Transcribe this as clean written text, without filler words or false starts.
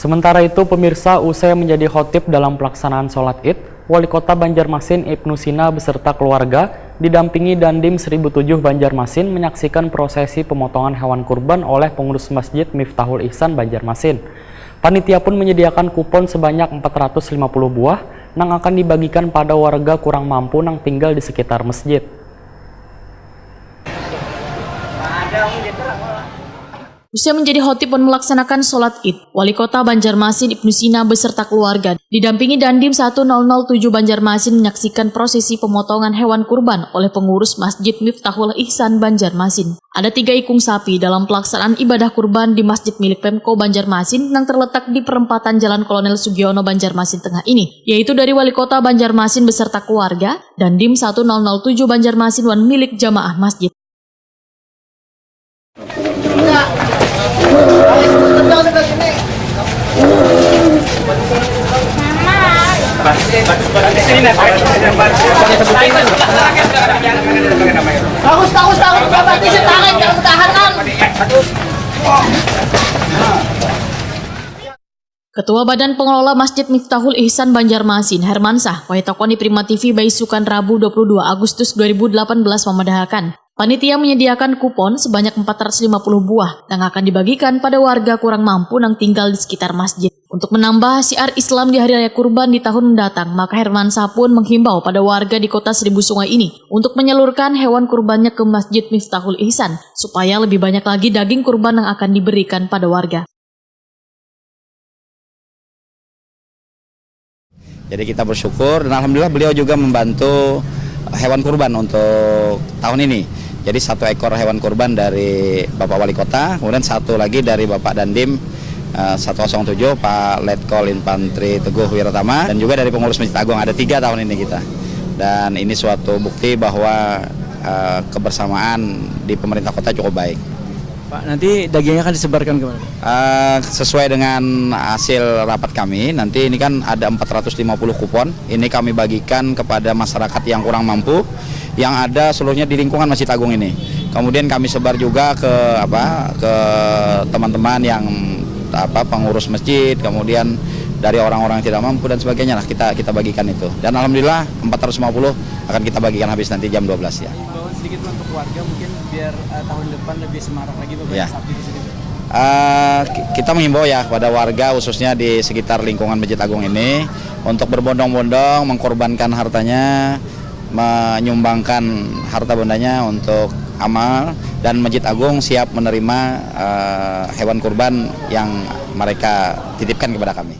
Sementara itu, pemirsa, usai menjadi khotib dalam pelaksanaan sholat Id, Wali Kota Banjarmasin Ibnu Sina beserta keluarga didampingi Dandim 1007 Banjarmasin menyaksikan prosesi pemotongan hewan kurban oleh pengurus Masjid Miftahul Ihsan Banjarmasin. Panitia pun menyediakan kupon sebanyak 450 buah yang akan dibagikan pada warga kurang mampu yang tinggal di sekitar masjid. Usai menjadi khotib dan melaksanakan sholat Id, Wali Kota Banjarmasin Ibnu Sina beserta keluarga didampingi Dandim 1007 Banjarmasin menyaksikan prosesi pemotongan hewan kurban oleh pengurus Masjid Miftahul Ihsan Banjarmasin. Ada 3 ikung sapi dalam pelaksanaan ibadah kurban di masjid milik Pemko Banjarmasin yang terletak di perempatan Jalan Kolonel Sugiono Banjarmasin Tengah ini, yaitu dari Wali Kota Banjarmasin beserta keluarga, Dandim 1007 Banjarmasin wan milik jamaah masjid. Ketua Badan Pengelola Masjid Miftahul Ihsan Banjarmasin, Hermansah, Waitakoni Prima TV Baisukan Rabu 22 Agustus 2018 memedahkan. Panitia menyediakan kupon sebanyak 450 buah yang akan dibagikan pada warga kurang mampu yang tinggal di sekitar masjid. Untuk menambah syiar Islam di Hari Raya Kurban di tahun mendatang, maka Hermansah pun menghimbau pada warga di kota Seribu Sungai ini untuk menyalurkan hewan kurbannya ke Masjid Miftahul Ihsan supaya lebih banyak lagi daging kurban yang akan diberikan pada warga. Jadi kita bersyukur dan alhamdulillah beliau juga membantu hewan kurban untuk tahun ini. Jadi 1 ekor hewan kurban dari Bapak Wali Kota, kemudian 1 lagi dari Bapak Dandim 107 Pak Letkol Infantri Teguh Wiratama, dan juga dari pengurus Masjid Agung. Ada 3 tahun ini kita. Dan ini suatu bukti bahwa kebersamaan di pemerintah kota cukup baik. Pak, nanti dagingnya akan disebarkan kemana? Sesuai dengan hasil rapat kami, nanti ini kan ada 450 kupon. Ini kami bagikan kepada masyarakat yang kurang mampu, yang ada seluruhnya di lingkungan Masjid Agung ini. Kemudian kami sebar juga ke teman-teman yang pengurus masjid, kemudian dari orang-orang yang tidak mampu dan sebagainya lah kita bagikan itu. Dan alhamdulillah 450 akan kita bagikan habis nanti jam 12 ya. Bawa sedikit untuk warga mungkin biar tahun depan lebih semarak lagi Bapak Ya. sapi di sini. Kita menghimbau ya kepada warga khususnya di sekitar lingkungan Masjid Agung ini untuk berbondong-bondong mengkorbankan hartanya, menyumbangkan harta bendanya untuk amal, dan Masjid Agung siap menerima hewan kurban yang mereka titipkan kepada kami.